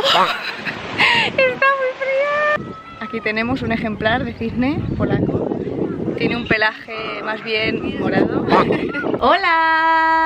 Está muy fría. Aquí tenemos un ejemplar de cisne polaco. Tiene un pelaje más bien morado. ¡Hola!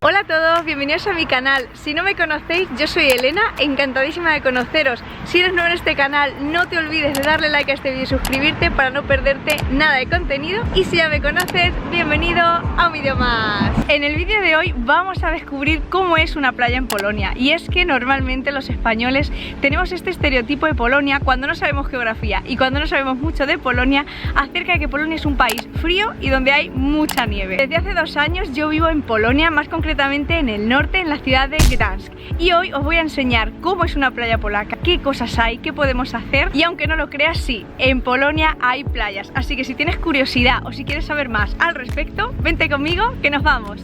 Hola a todos, bienvenidos a mi canal. Si no me conocéis, yo soy Elena, encantadísima de conoceros. Si eres nuevo en este canal, no te olvides de darle like a este vídeo y suscribirte para no perderte nada de contenido. Y si ya me conoces, bienvenido a un vídeo más. En el vídeo de hoy vamos a descubrir cómo es una playa en Polonia. Y es que normalmente los españoles tenemos este estereotipo de Polonia cuando no sabemos geografía y cuando no sabemos mucho de Polonia, acerca de que Polonia es un país frío y donde hay mucha nieve. Desde hace 2 años yo vivo en Polonia, más concretamente en el norte, en la ciudad de Gdańsk, y hoy os voy a enseñar cómo es una playa polaca, qué cosas hay, qué podemos hacer. Y aunque no lo creas, sí, en Polonia hay playas, así que si tienes curiosidad o si quieres saber más al respecto, vente conmigo que nos vamos.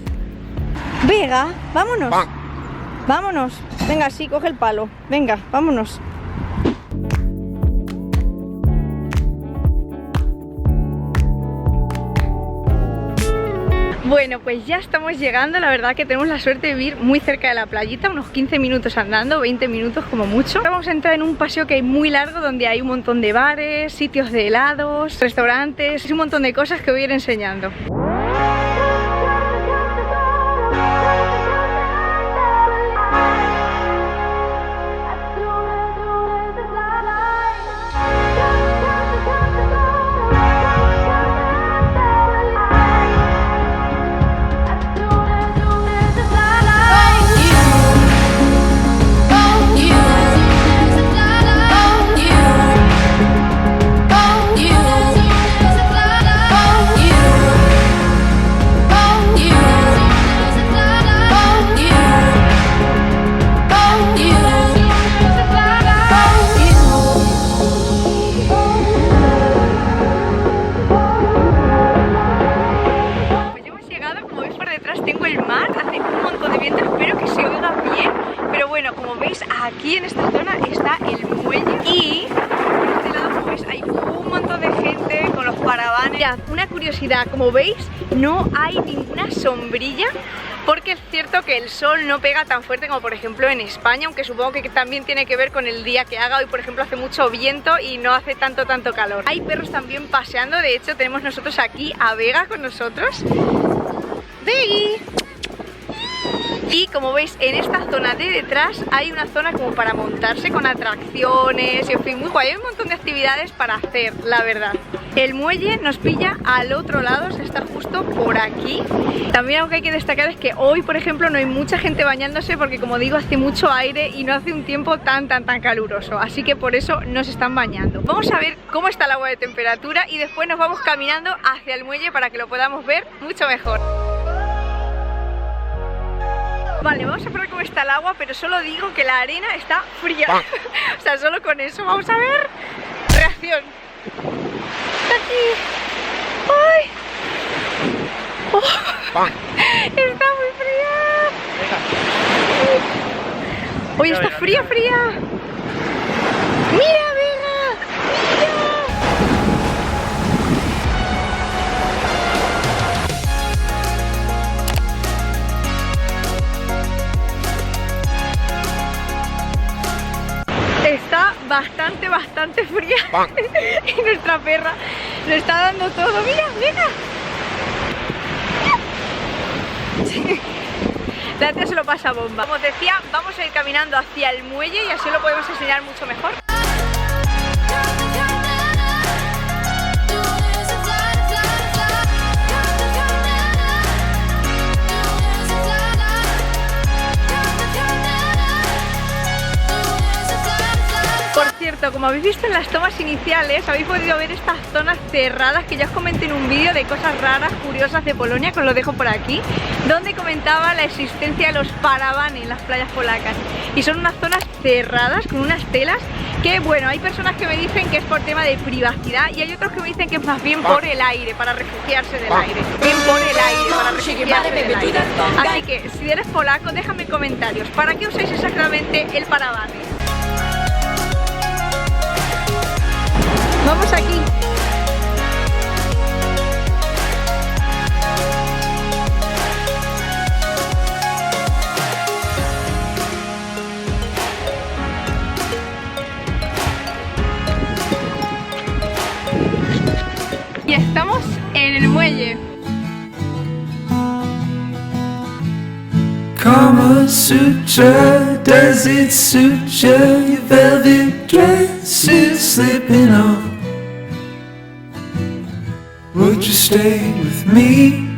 Venga, vámonos. Vámonos. Venga, sí, coge el palo. Venga, vámonos. Bueno, pues ya estamos llegando, la verdad que tenemos la suerte de vivir muy cerca de la playita, unos 15 minutos andando, 20 minutos como mucho. Ahora vamos a entrar en un paseo que hay muy largo donde hay un montón de bares, sitios de helados, restaurantes y un montón de cosas que voy a ir enseñando. Aquí en esta zona está el muelle y por este lado, como veis, hay un montón de gente con los paravanes. Mirad, una curiosidad, como veis, no hay ninguna sombrilla porque es cierto que el sol no pega tan fuerte como por ejemplo en España, aunque supongo que también tiene que ver con el día que haga. Hoy por ejemplo hace mucho viento y no hace tanto calor. Hay perros también paseando, de hecho tenemos nosotros aquí a Vega con nosotros. ¡Veggie! Y como veis, en esta zona de detrás hay una zona como para montarse con atracciones y en fin, muy guay. Hay un montón de actividades para hacer, la verdad. El muelle nos pilla al otro lado, o sea, está justo por aquí. También algo que hay que destacar es que hoy, por ejemplo, no hay mucha gente bañándose porque, como digo, hace mucho aire y no hace un tiempo tan caluroso. Así que por eso no se están bañando. Vamos a ver cómo está el agua de temperatura y después nos vamos caminando hacia el muelle para que lo podamos ver mucho mejor. Vale, vamos a probar cómo está el agua, pero solo digo que la arena está fría. O sea, solo con eso. Vamos a ver. Reacción. Está aquí. ¡Ay! Oh. Está muy fría. Oye, está fría. ¡Mira, Vega! ¡Mira! Está bastante fría. Y nuestra perra lo está dando todo. Mira, mira. Sí. La tía se lo pasa bomba. Como os decía, vamos a ir caminando hacia el muelle y así lo podemos enseñar mucho mejor. Por cierto, como habéis visto en las tomas iniciales, habéis podido ver estas zonas cerradas que ya os comenté en un vídeo de cosas raras, curiosas de Polonia, que os lo dejo por aquí, donde comentaba la existencia de los paravanes en las playas polacas. Y son unas zonas cerradas con unas telas que, bueno, hay personas que me dicen que es por tema de privacidad y hay otros que me dicen que es más bien por el aire, para refugiarse del aire. Bien por el aire, para refugiarse del aire. Así que, si eres polaco, déjame en comentarios, ¿para qué usáis exactamente el paravane? Vamos aquí. Kama Sutra, does it suit you? Your velvet dress is slipping off. Would you stay with me?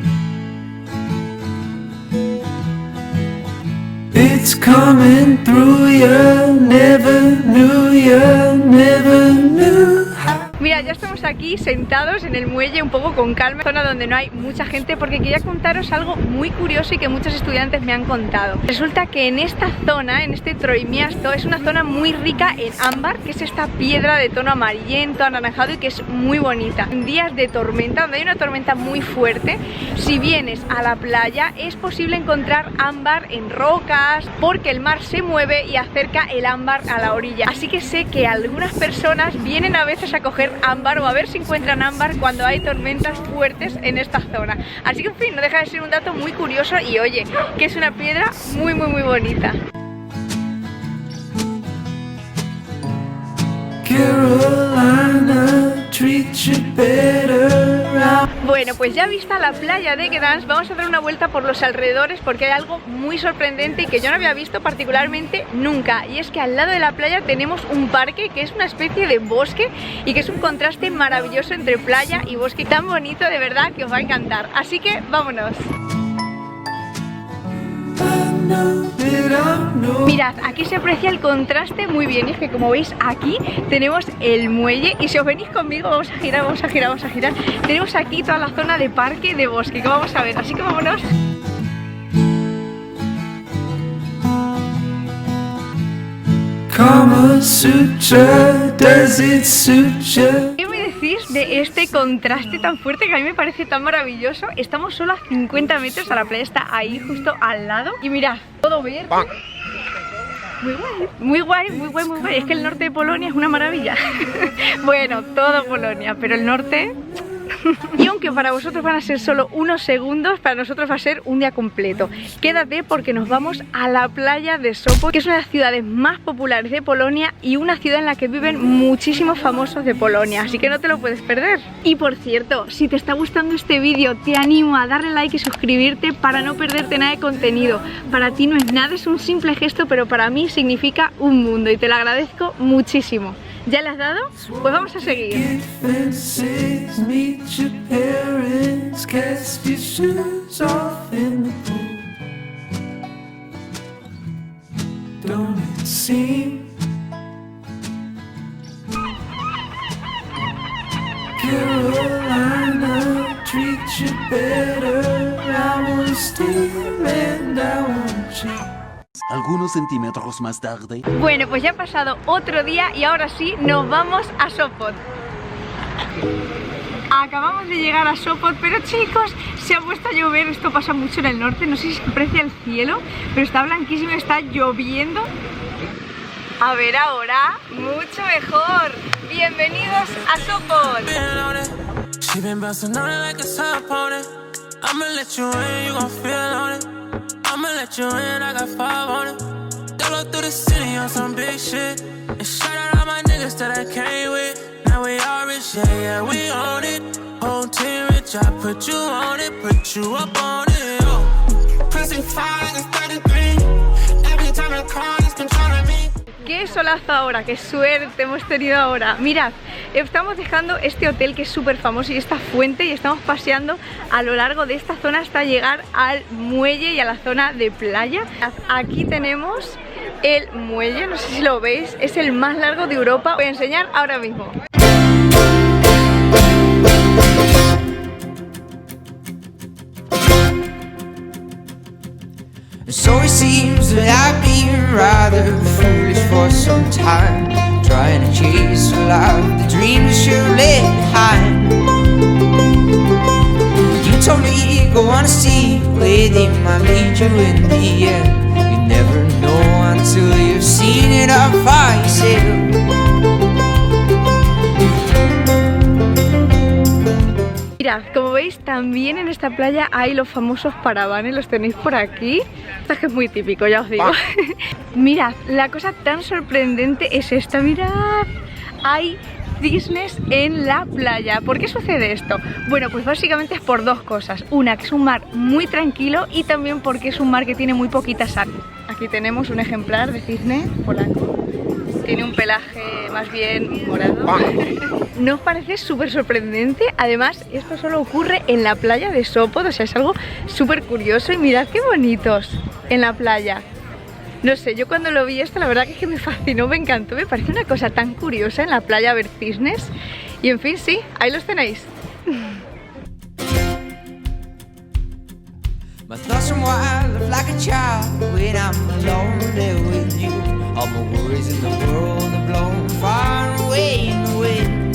It's coming through you, never knew you, never knew. Mira, ya estamos aquí sentados en el muelle un poco con calma, zona donde no hay mucha gente, porque quería contaros algo muy curioso y que muchos estudiantes me han contado. Resulta que en esta zona, en este Troimiasto, es una zona muy rica en ámbar, que es esta piedra de tono amarillento, anaranjado y que es muy bonita. En días de tormenta, donde hay una tormenta muy fuerte, si vienes a la playa es posible encontrar ámbar en rocas, porque el mar se mueve y acerca el ámbar a la orilla. Así que sé que algunas personas vienen a veces a coger ámbar o a ver si encuentran ámbar cuando hay tormentas fuertes en esta zona. Así que en fin, no deja de ser un dato muy curioso y oye, que es una piedra muy bonita. Carolina, treat you better. Bueno, pues ya vista la playa de Gdansk, vamos a dar una vuelta por los alrededores porque hay algo muy sorprendente y que yo no había visto particularmente nunca, y es que al lado de la playa tenemos un parque que es una especie de bosque y que es un contraste maravilloso entre playa y bosque, tan bonito de verdad que os va a encantar, así que vámonos. Mirad, aquí se aprecia el contraste muy bien, y es que como veis aquí tenemos el muelle y si os venís conmigo vamos a girar, vamos a girar, vamos a girar. Tenemos aquí toda la zona de parque, de bosque que vamos a ver, así que vámonos. Kama Sutra, does it suit you? ¿Qué me decís de este contraste tan fuerte que a mí me parece tan maravilloso? Estamos solo a 50 metros, a la playa está ahí justo al lado y mirad, todo verde. Muy guay, muy guay, muy guay, muy guay. Es que el norte de Polonia es una maravilla. Bueno, todo Polonia, pero el norte... Y aunque para vosotros van a ser solo unos segundos, para nosotros va a ser un día completo. Quédate porque nos vamos a la playa de Sopot, que es una de las ciudades más populares de Polonia y una ciudad en la que viven muchísimos famosos de Polonia, así que no te lo puedes perder. Y por cierto, si te está gustando este vídeo, te animo a darle like y suscribirte para no perderte nada de contenido. Para ti no es nada, es un simple gesto, pero para mí significa un mundo y te lo agradezco muchísimo. ¿Ya le has dado? Pues vamos a seguir. Carolina, treat you better. I want to stay and I want you. Algunos centímetros más tarde. Bueno, pues ya ha pasado otro día y ahora sí nos vamos a Sopot. Acabamos de llegar a Sopot, pero chicos, se ha puesto a llover. Esto pasa mucho en el norte, no sé si se aprecia el cielo, pero está blanquísimo, está lloviendo. A ver ahora, mucho mejor. Bienvenidos a Sopot. I'ma let you in, I got 5 on it. Double through the city on some big shit. And shout out all my niggas that I came with. Now we all rich, yeah, we own it. Whole team rich, I put you on it, put you up on it. Oh. Pressing 5 and 33. Every time I call, it's controlling me. Qué solazo ahora, qué suerte hemos tenido ahora. Mirad, estamos dejando este hotel que es súper famoso y esta fuente y estamos paseando a lo largo de esta zona hasta llegar al muelle y a la zona de playa. Aquí tenemos el muelle, no sé si lo veis, es el más largo de Europa. Voy a enseñar ahora mismo. So it seems that I've been rather foolish for some time, trying to chase a life, the dreams you left behind. You told me go on a sea where they might meet you in the end. You never know until you've seen it all for yourself. Mirad, como veis también en esta playa hay los famosos paravanes, los tenéis por aquí. Esto es que es muy típico, ya os digo. Mirad, la cosa tan sorprendente es esta, mirad. Hay cisnes en la playa. ¿Por qué sucede esto? Bueno, pues básicamente es por dos cosas. Una, que es un mar muy tranquilo, y también porque es un mar que tiene muy poquita sal. Aquí tenemos un ejemplar de cisne polaco. Tiene un pelaje más bien morado. ¿No os parece súper sorprendente? Además, esto solo ocurre en la playa de Sopot, o sea, es algo súper curioso. Y mirad qué bonitos en la playa. No sé, yo cuando lo vi esto, la verdad que es que me fascinó, me encantó. Me parece una cosa tan curiosa en la playa ver cisnes. Y en fin, sí, ahí los tenéis. My thoughts from wild live like a child when I'm alone there with you. All my worries in the world are blown far away in the wind.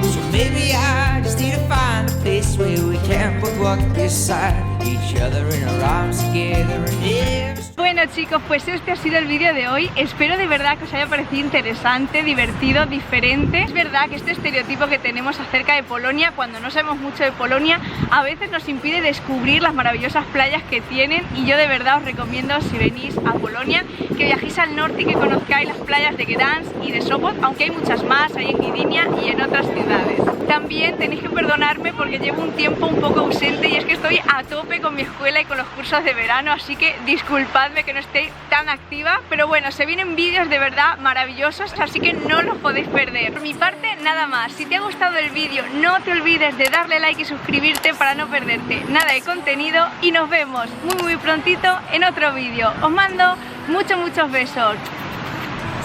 So maybe I just need to find a place where we can both walk beside each other in our arms together and never. Bueno chicos, pues este ha sido el vídeo de hoy. Espero de verdad que os haya parecido interesante, divertido, diferente. Es verdad que este estereotipo que tenemos acerca de Polonia, cuando no sabemos mucho de Polonia, a veces nos impide descubrir las maravillosas playas que tienen. Y yo de verdad os recomiendo, si venís a Polonia, que viajéis al norte y que conozcáis las playas de Gdansk y de Sopot, aunque hay muchas más, hay en Gdynia y en otras ciudades. También tenéis que perdonarme porque llevo un tiempo un poco ausente, y es que estoy a tope con mi escuela y con los cursos de verano, así que disculpadme que no esté tan activa, pero bueno, se vienen vídeos de verdad maravillosos, así que no los podéis perder. Por mi parte, nada más. Si te ha gustado el vídeo, no te olvides de darle like y suscribirte para no perderte nada de contenido, y nos vemos muy prontito en otro vídeo. Os mando muchos besos.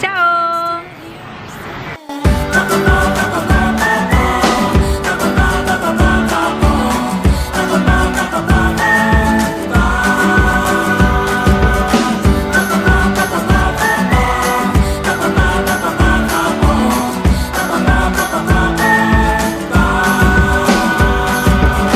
¡Chao!